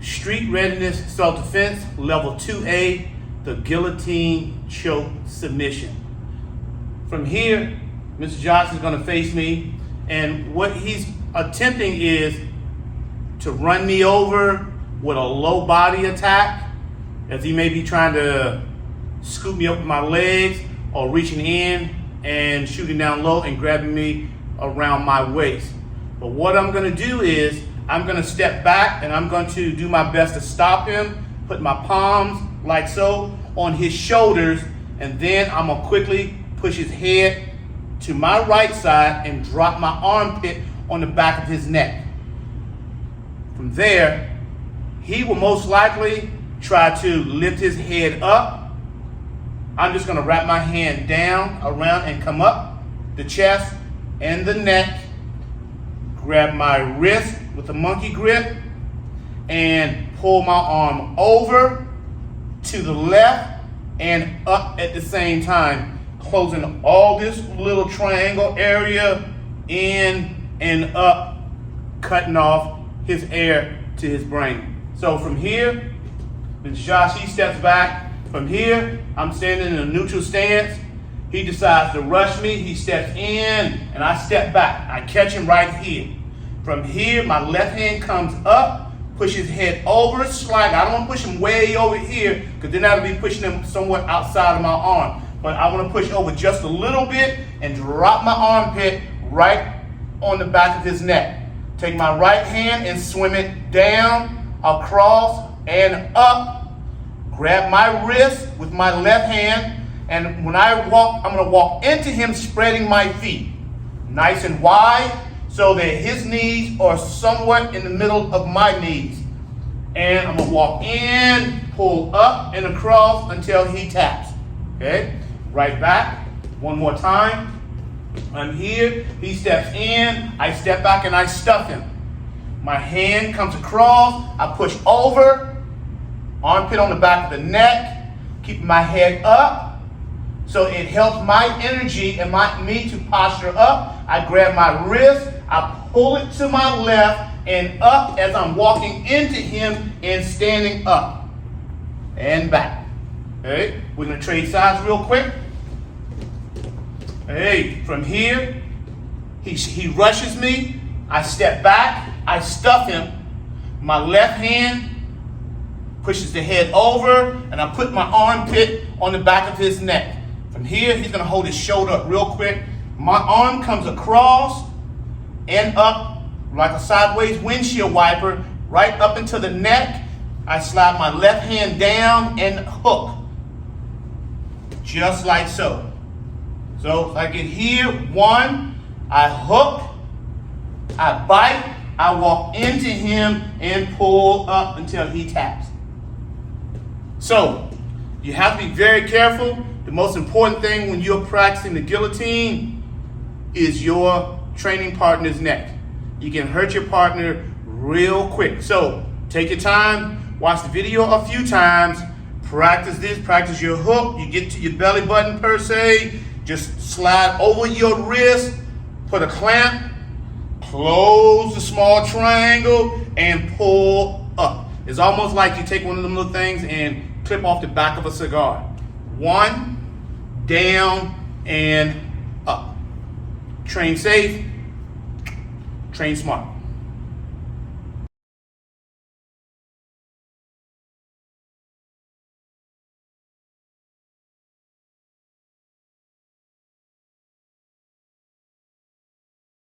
Street Readiness Self-Defense, Level 2A, the Guillotine Choke Submission. From here, Mr. Johnson is going to face me, and what he's attempting is to run me over with a low body attack, as he may be trying to scoop me up with my legs or reaching in and shooting down low and grabbing me around my waist. But what I'm going to do is I'm going to step back and I'm going to do my best to stop him, put my palms like so on his shoulders, and then I'm going to quickly push his head to my right side and drop my armpit on the back of his neck. From there, he will most likely try to lift his head up. I'm just going to wrap my hand down, around, and come up the chest and the neck, grab my wrist with a monkey grip, and pull my arm over to the left and up at the same time, closing all this little triangle area in and up, cutting off his air to his brain. So from here, Mr. Josh, he steps back. From here, I'm standing in a neutral stance. He decides to rush me. He steps in, and I step back. I catch him right here. From here, my left hand comes up, push his head over, slide. I don't want to push him way over here, because then I'll be pushing him somewhat outside of my arm. But I want to push over just a little bit and drop my armpit right on the back of his neck. Take my right hand and swim it down, across, and up. Grab my wrist with my left hand, and when I walk, I'm going to walk into him spreading my feet nice and wide so that his knees are somewhat in the middle of my knees. And I'm going to walk in, pull up and across until he taps. Okay? Right back. One more time. I'm here. He steps in. I step back and I stuff him. My hand comes across. I push over. Armpit on the back of the neck. Keeping my head up. So it helps my energy and me to posture up. I grab my wrist. I pull it to my left and up as I'm walking into him and standing up. And back. Okay? We're going to trade sides real quick. Hey, from here, he rushes me. I step back. I stuff him. My left hand pushes the head over, and I put my armpit on the back of his neck. From here, he's going to hold his shoulder up real quick. My arm comes across and up like a sideways windshield wiper, right up into the neck. I slide my left hand down and hook. Just like so. So if I get here, one, I hook, I bite, I walk into him and pull up until he taps. So you have to be very careful. The most important thing when you're practicing the guillotine is your training partner's neck. You can hurt your partner real quick. So take your time, watch the video a few times, practice this, practice your hook. You get to your belly button per se, just slide over your wrist, put a clamp, close the small triangle, and pull up. It's almost like you take one of them little things and clip off the back of a cigar. One, down, and up. Train safe, train smart.